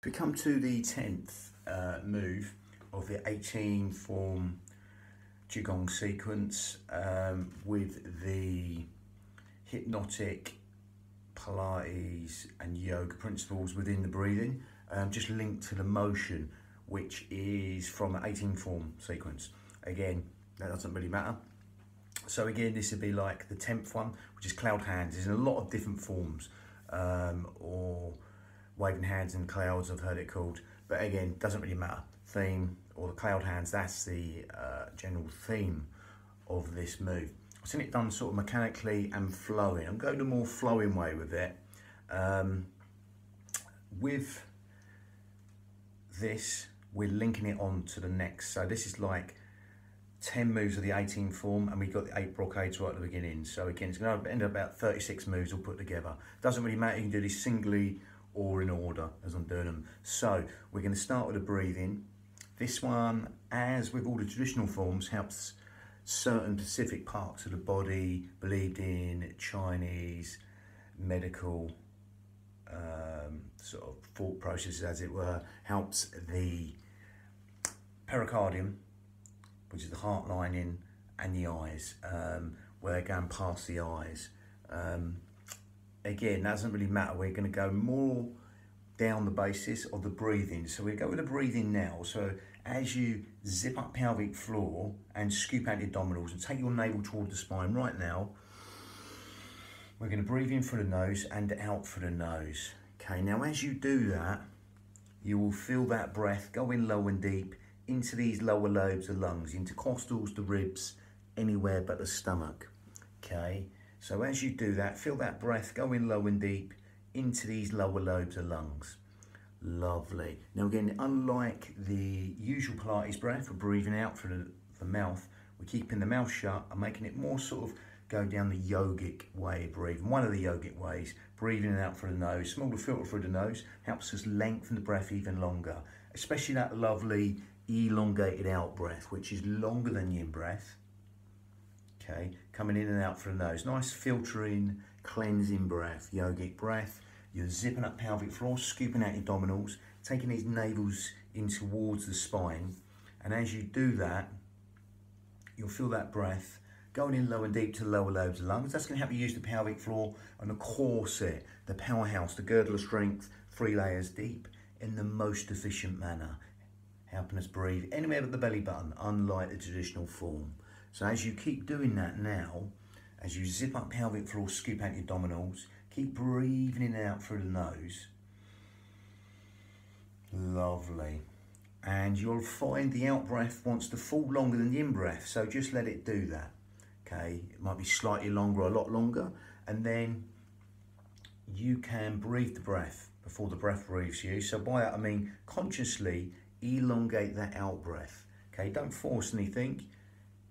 We come to the 10th move of the 18 form Qigong sequence with the hypnotic Pilates and yoga principles within the breathing, just linked to the motion, which is from the 18 form sequence. Again, that doesn't really matter. So again, this would be like the 10th one, which is cloud hands. There's in a lot of different forms, or waving hands in clouds, I've heard it called. But again, doesn't really matter. Theme, or the cloud hands, that's the general theme of this move. I've seen it done sort of mechanically and flowing. I'm going the more flowing way with it. With this, we're linking it on to the next. So this is like 10 moves of the 18 form, and we've got the 8 brocades right at the beginning. So again, it's going to end up about 36 moves all put together. Doesn't really matter, you can do this singly or in order as I'm doing them. So we're going to start with the breathing. This one, as with all the traditional forms, helps certain specific parts of the body, believed in Chinese medical sort of thought processes, as it were. Helps the pericardium, which is the heart lining, and the eyes, where they're going past the eyes. Again, that doesn't really matter. We're going to go more down the basis of the breathing. So we go with the breathing now. So as you zip up pelvic floor and scoop out your abdominals and take your navel toward the spine right now, we're going to breathe in through the nose and out through the nose. Okay, now as you do that, you will feel that breath go in low and deep into these lower lobes of lungs, intercostals, the ribs, anywhere but the stomach. Okay, so as you do that, feel that breath go in low and deep into these lower lobes of lungs. Lovely. Now again, unlike the usual Pilates breath, we're breathing out through the mouth. We're keeping the mouth shut and making it more sort of go down the yogic way of breathing. One of the yogic ways, breathing out through the nose, smaller filter through the nose, helps us lengthen the breath even longer, especially that lovely elongated out breath, which is longer than the in breath. Okay, coming in and out through the nose. Nice filtering, cleansing breath, yogic breath. You're zipping up pelvic floor, scooping out your abdominals, taking these navels in towards the spine. And as you do that, you'll feel that breath going in low and deep to the lower lobes of lungs. That's going to help you use the pelvic floor and the corset, the powerhouse, the girdle of strength, 3 layers deep in the most efficient manner, helping us breathe anywhere but the belly button, unlike the traditional form. So as you keep doing that now, as you zip up pelvic floor, scoop out your abdominals, keep breathing in and out through the nose. Lovely. And you'll find the out breath wants to fall longer than the in breath, so just let it do that. Okay, it might be slightly longer, a lot longer, and then you can breathe the breath before the breath breathes you. So by that I mean consciously elongate that out breath. Okay, don't force anything.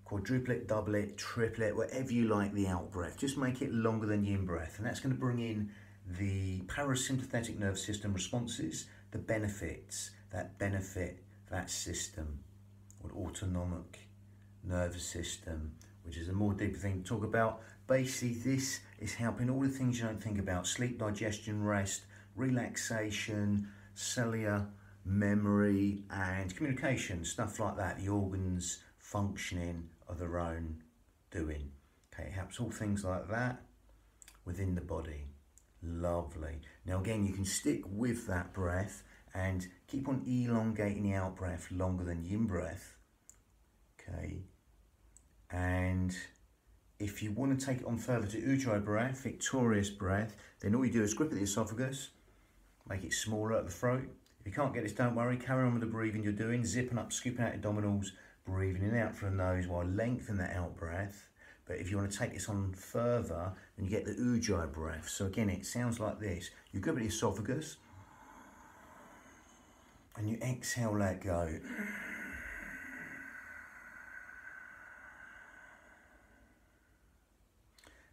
Quadruple it, double it, triple it, whatever you like the out breath. Just make it longer than the in breath, and that's going to bring in the parasympathetic nervous system responses, the benefits that benefit that system, or the autonomic nervous system, which is a more deeper thing to talk about. Basically, this is helping all the things you don't think about: sleep, digestion, rest, relaxation, cellular memory, and communication, stuff like that. The organs functioning of their own doing. Okay, it helps all things like that within the body. Lovely. Now again, you can stick with that breath and keep on elongating the out breath longer than the in breath. Okay, and if you want to take it on further to Ujjayi breath, victorious breath, then all you do is grip at the esophagus, make it smaller at the throat. If you can't get this, don't worry, carry on with the breathing you're doing, zipping up, scooping out abdominals, breathing in and out through the nose while lengthening that out breath. But if you want to take this on further, then you get the Ujjayi breath. So again, it sounds like this. You grip at the esophagus and you exhale, let go.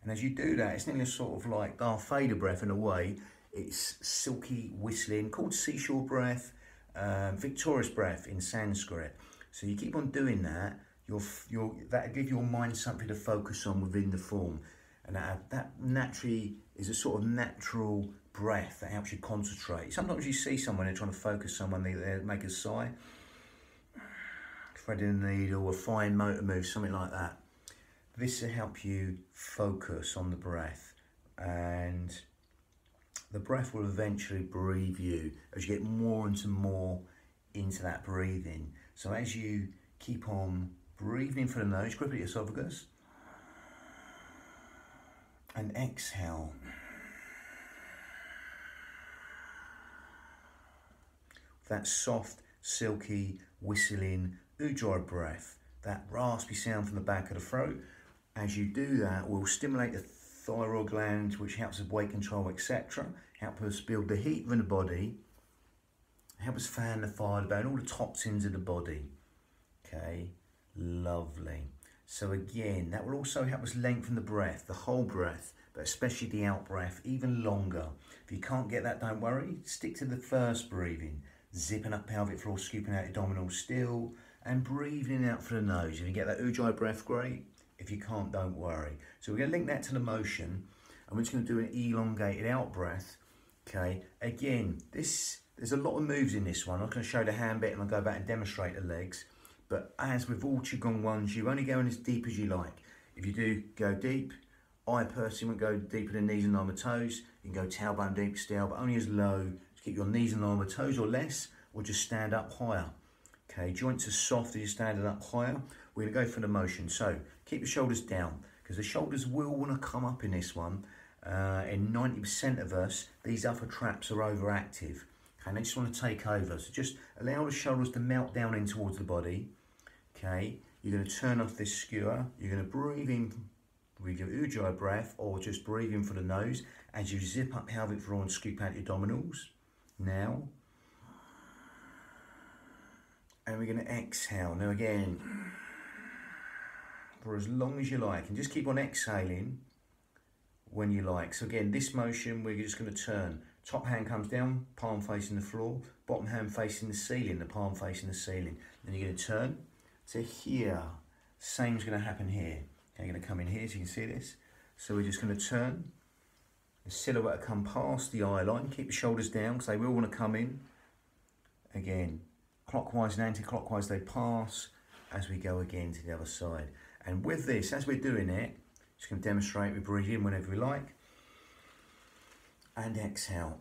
And as you do that, it's nearly sort of like Darth Vader breath in a way. It's silky whistling, called seashore breath, victorious breath in Sanskrit. So you keep on doing that, that'll give your mind something to focus on within the form. And that naturally is a sort of natural breath that helps you concentrate. Sometimes you see someone, they're trying to focus someone, they make a sigh, threading a needle, a fine motor move, something like that. This will help you focus on the breath, and the breath will eventually breathe you as you get more and more into that breathing. So as you keep on breathing in through the nose, grip at your esophagus, and exhale. That soft, silky, whistling, Ujjayi breath, that raspy sound from the back of the throat. As you do that, will stimulate the thyroid gland, which helps with weight control, etc. Help us build the heat in the body, help us fan the fire, burn all the toxins of the body. Okay, lovely. So again, that will also help us lengthen the breath, the whole breath, but especially the out breath, even longer. If you can't get that, don't worry. Stick to the first breathing, zipping up pelvic floor, scooping out abdominals still, and breathing out through the nose. If you get that Ujjayi breath, great. If you can't, don't worry. So we're going to link that to the motion, and we're just going to do an elongated out breath. Okay, again, there's a lot of moves in this one. I'm going to show the hand bit and I'll go back and demonstrate the legs. But as with all Qigong ones, you only go in as deep as you like. If you do go deep, I personally won't go deeper than knees and arm and toes. You can go tailbone deep still, but only as low to keep your knees and arm and toes or less, or just stand up higher. Okay, joints are soft as you're standing up higher. We're going to go for the motion. So keep your shoulders down, because the shoulders will want to come up in this one. In 90% of us, these upper traps are overactive. Okay, and they just want to take over. So just allow the shoulders to melt down in towards the body. Okay, you're going to turn off this skewer. You're going to breathe in with your Ujjayi breath, or just breathe in for the nose as you zip up pelvic floor and scoop out your abdominals. Now, and we're going to exhale. Now again, for as long as you like, and just keep on exhaling when you like. So again, this motion, we're just going to turn. Top hand comes down, palm facing the floor, bottom hand facing the ceiling, the palm facing the ceiling. Then you're going to turn to here. Same's going to happen here. Okay, you're going to come in here so you can see this. So we're just going to turn. The silhouette will come past the eye line. Keep the shoulders down because they will want to come in. Again, clockwise and anti-clockwise they pass as we go again to the other side. And with this, as we're doing it, just going to demonstrate, we breathe in whenever we like. And exhale.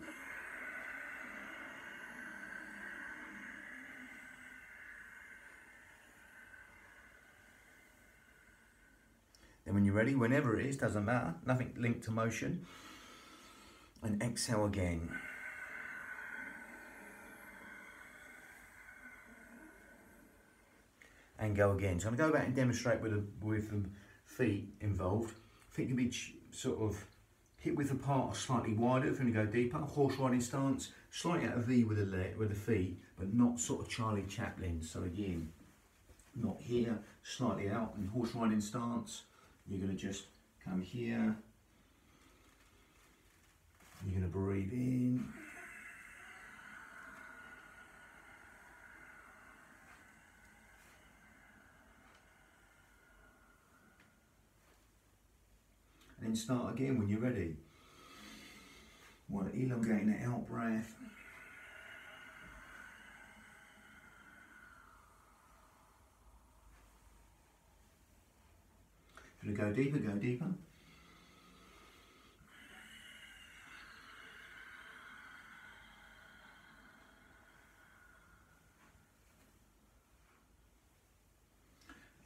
Then when you're ready, whenever it is, doesn't matter, nothing linked to motion. And exhale again. And go again. So I'm going to go back and demonstrate with the feet involved. Feet can be sort of hip width apart or slightly wider if you go deeper. Horse riding stance, slightly out of V with the feet, but not sort of Charlie Chaplin. So again, not here, slightly out. And horse riding stance, you're going to just come here. You're going to breathe in. And then start again when you're ready. While elongating the out breath. If you go deeper, go deeper.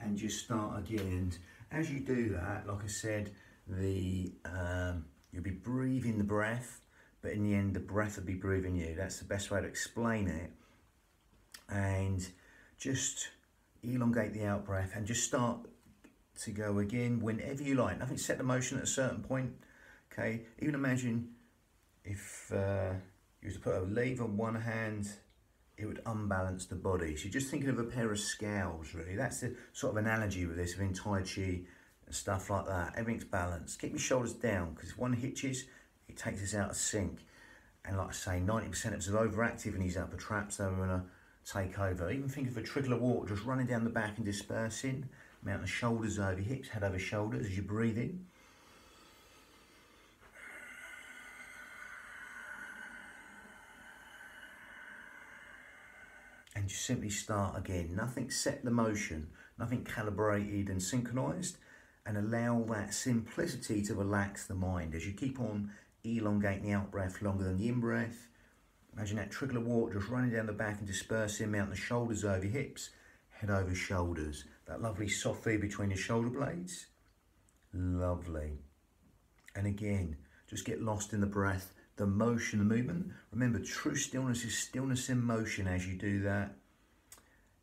And just start again. And as you do that, like I said, you'll be breathing the breath, but in the end the breath will be breathing you. That's the best way to explain it. And just elongate the out breath and just start to go again whenever you like. Nothing set the motion at a certain point. Okay, even imagine if you were to put a lever on one hand, it would unbalance the body. So you're just thinking of a pair of scales, really. That's the sort of analogy with this, in Tai Chi and stuff like that. Everything's balanced. Keep your shoulders down, because if one hitches, it takes us out of sync. And like I say, 90% of us are overactive in these upper traps, so we're going to take over. Even think of a trickle of water just running down the back and dispersing. Mount the shoulders over hips, head over shoulders as you breathe in. and just simply start again. Nothing set the motion, nothing calibrated and synchronized, and allow that simplicity to relax the mind as you keep on elongating the out breath longer than the in breath. Imagine that trickle of water just running down the back and dispersing, mounting the shoulders over your hips, head over shoulders. That lovely soft V between your shoulder blades. Lovely. And again, just get lost in the breath, the motion, the movement. Remember, true stillness is stillness in motion. As you do that,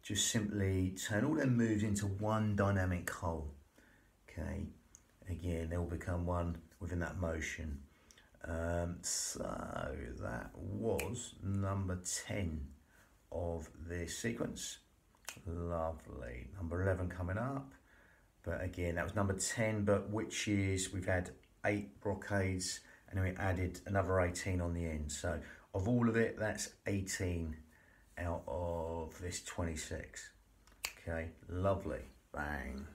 just simply turn all them moves into one dynamic whole. Okay, again, they'll become one within that motion. So that was number 10 of this sequence. Lovely. Number 11 coming up. But again, that was number 10, but which is, we've had 8 brocades and then we added another 18 on the end. So of all of it, that's 18 out of this 26. Okay, lovely. Bang.